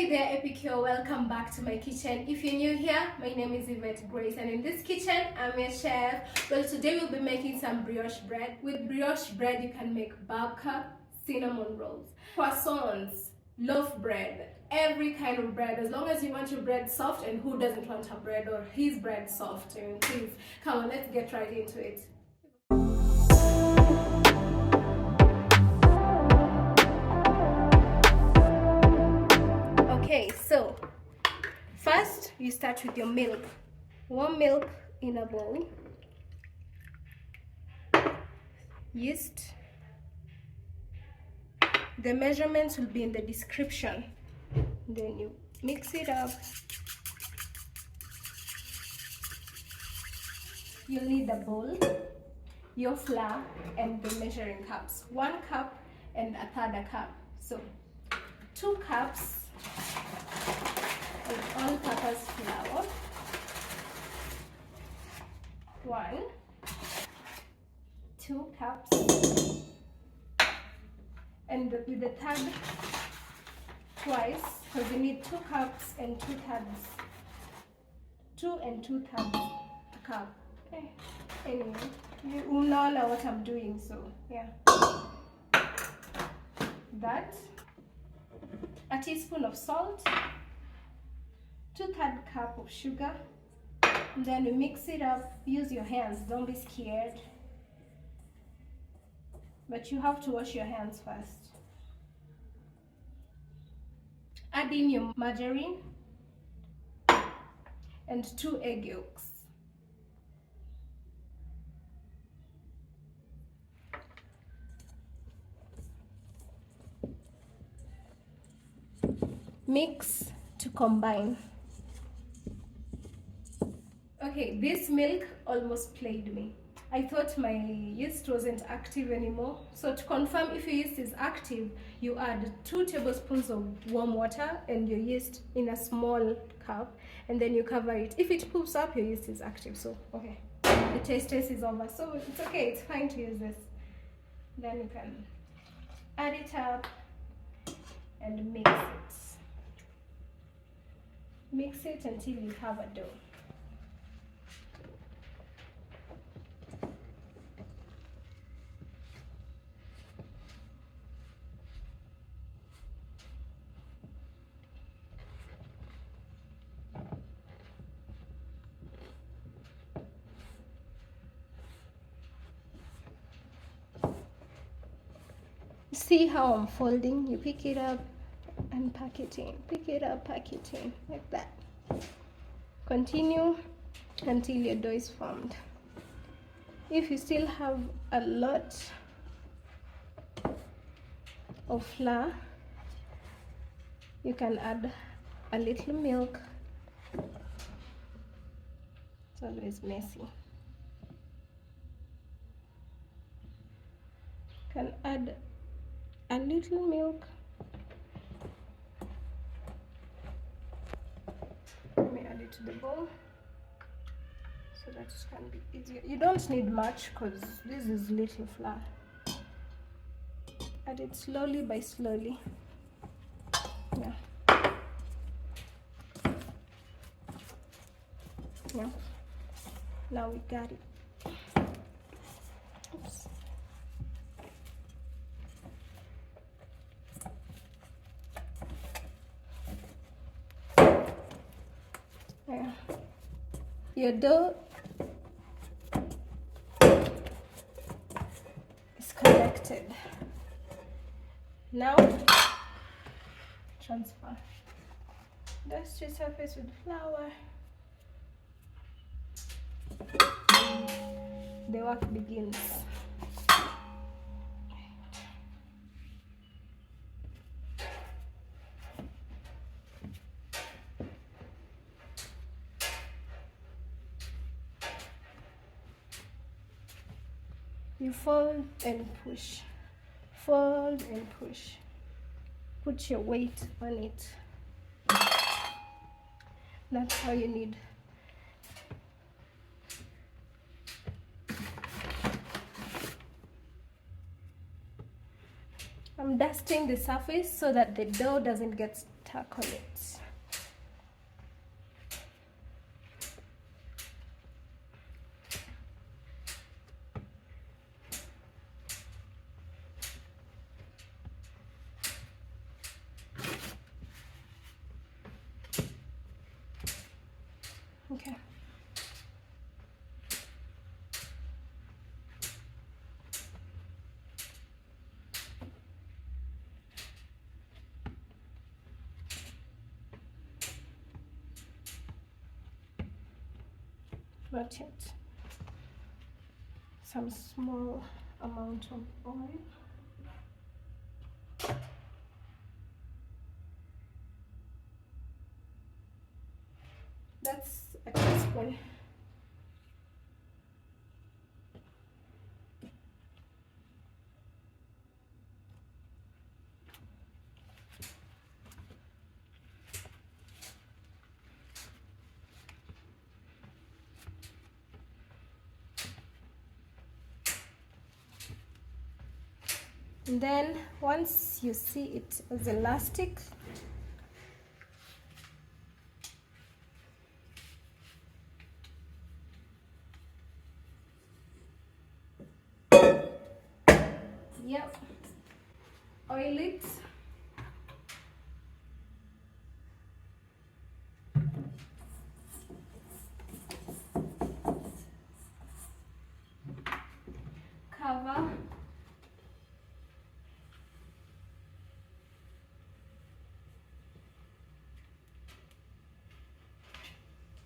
Hey there, epicure, welcome back to my kitchen. If you're new here, my name is Grace, and in this kitchen I'm your chef. Well, today we'll be making some brioche bread. With brioche bread you can make babka, cinnamon rolls, croissants, loaf bread, every kind of bread, as long as you want your bread soft. And who doesn't want her bread or his bread soft? I mean, please come on, let's get right into it. Okay, so first you start with your milk. Warm milk in a bowl, yeast. The measurements will be in the description. Then you mix it up. You'll need a bowl, your flour, and the measuring cups. 1 cup and a third a cup. So 2 cups of all-purpose flour, 1, 2 cups, and with the third twice, because you need 2 cups and 2 thirds, 2 and 2 thirds a cup. Okay. Anyway, you know what I'm doing, so yeah. That, a teaspoon of salt, 2/3 cup of sugar, and then you mix it up. Use your hands, don't be scared, but you have to wash your hands first. Add in your margarine and 2 egg yolks. Mix to combine. Okay, this milk almost played me. I thought my yeast wasn't active anymore. So to confirm if your yeast is active, you add 2 tablespoons of warm water and your yeast in a small cup, and then you cover it. If it poops up, your yeast is active. So okay, the taste test is over. So it's okay, it's fine to use this. Then you can add it up and mix it. Mix it until you have a dough. See how I'm folding? You pick it up and pack it in. Pick it up, pack it in, like that. Continue until your dough is formed. If you still have a lot of flour, you can add a little milk. It's always messy. You can add a little milk. Let me add it to the bowl so that it can be easier. You don't need much because this is little flour. Add it slowly by slowly. Yeah. Yeah. Now we got it. Oops. Yeah. Your dough is collected. Now transfer. Dust your surface with flour. The work begins. You fold and push, fold and push. Put your weight on it. That's how you need. I'm dusting the surface so that the dough doesn't get stuck on it. Okay. Not yet. Some small amount of oil. That's a teaspoon. And then once you see it as elastic, yep, oil it. Cover.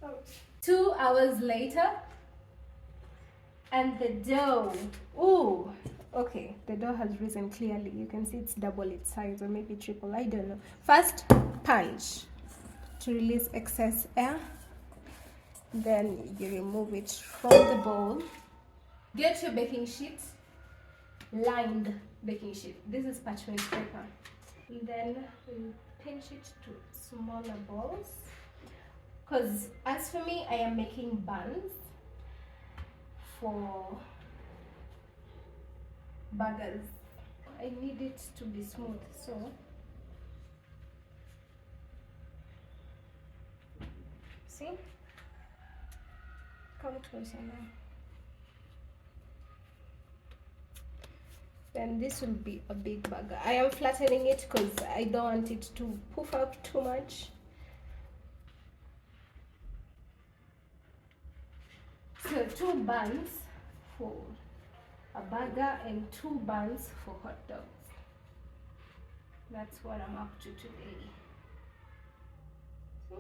Oh. 2 hours later, and the dough, oh, okay, the dough has risen clearly. You can see it's double its size, or maybe triple, I don't know. First, punch to release excess air. Then you remove it from the bowl. Get your baking sheet, lined baking sheet. This is parchment paper. And then we pinch it to smaller balls. Because as for me, I am making buns for burgers. I need it to be smooth, so see? Come closer now. Then this will be a big burger. I am flattening it because I don't want it to poof up too much. So 2 buns for a burger and 2 buns for hot dogs. That's what I'm up to today. See?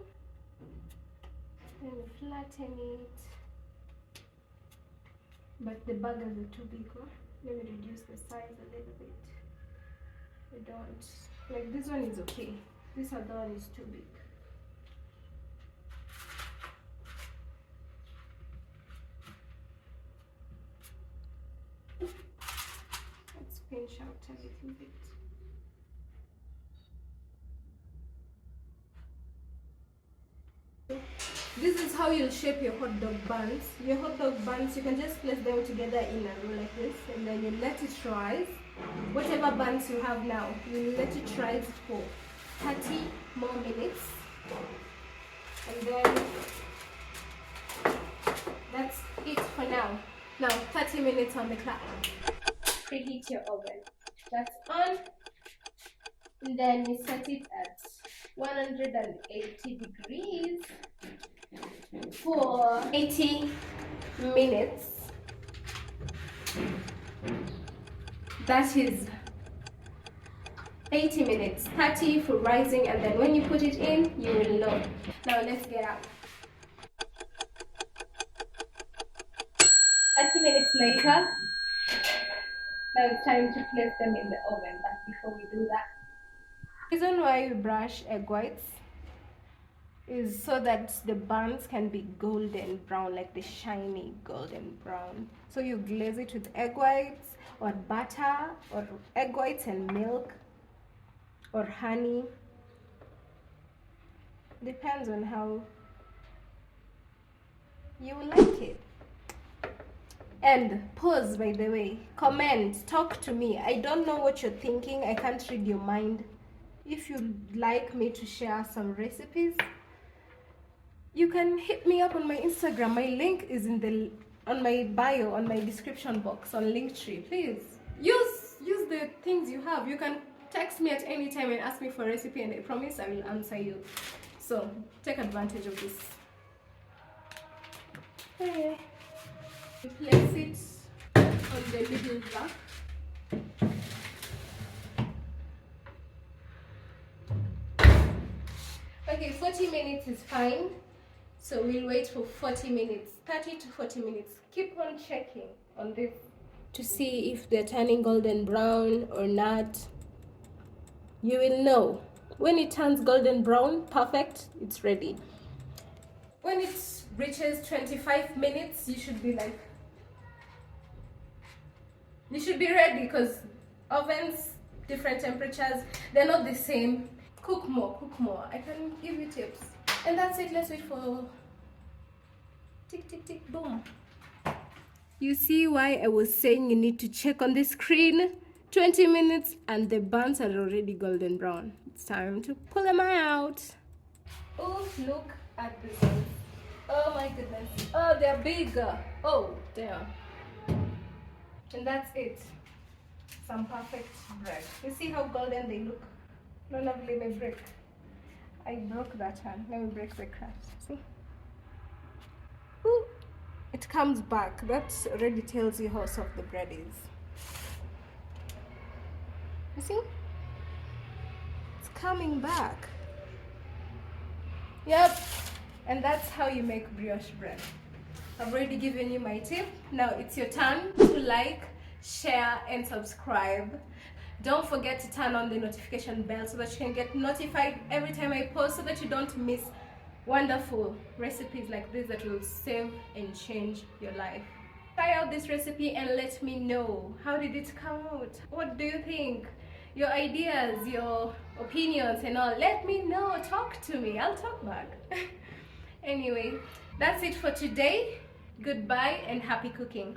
Then flatten it. But the burgers are too big, huh? Let me reduce the size a little bit. I don't like this one is okay. This other one is too big. Let's pinch out a little bit. This is how you'll shape your hot dog buns. Your hot dog buns, you can just place them together in a row like this, and then you let it rise. Whatever buns you have now, you let it rise for 30 more minutes. And then that's it for now. Now 30 minutes on the clock. Preheat your oven. That's on. And then you set it at 180 degrees for 80 minutes. That is 80 minutes, 30 for rising, and then when you put it in, you will know. Now let's get out. 30 minutes later, now it's time to place them in the oven, but before we do that, the reason why we brush egg whites is so that the buns can be golden brown, like the shiny golden brown. So you glaze it with egg whites or butter, or egg whites and milk, or honey. Depends on how you like it. And pause, by the way. Comment, talk to me. I don't know what you're thinking. I can't read your mind. If you'd like me to share some recipes, you can hit me up on my Instagram. My link is on my bio, on my description box, on Linktree. Please use the things you have. You can text me at any time and ask me for a recipe, and I promise I will answer you. So take advantage of this. Okay. Place it on the middle rack. Okay, 40 minutes is fine. So we'll wait for 40 minutes, 30 to 40 minutes. Keep on checking on this to see if they're turning golden brown or not. You will know. When it turns golden brown, perfect, it's ready. When it reaches 25 minutes, you should be ready, because ovens, different temperatures, they're not the same. Cook more. I can give you tips. And that's it. Let's wait for tick, tick, tick, boom. You see why I was saying you need to check on the screen. 20 minutes and the buns are already golden brown. It's time to pull them out. Oh, look at the buns. Oh my goodness. Oh, they're bigger. Oh, damn. And that's it. Some perfect bread. You see how golden they look? No, lovely, my break. I broke that one. Let me break the crust. See? Ooh, it comes back. That already tells you how soft the bread is. You see? It's coming back. Yep. And that's how you make brioche bread. I've already given you my tip. Now it's your turn to like, share, and subscribe. Don't forget to turn on the notification bell so that you can get notified every time I post, so that you don't miss wonderful recipes like this that will save and change your life. Try out this recipe and let me know, how did it come out? What do you think? Your ideas, your opinions and all. Let me know. Talk to me. I'll talk back. Anyway, that's it for today. Goodbye and happy cooking.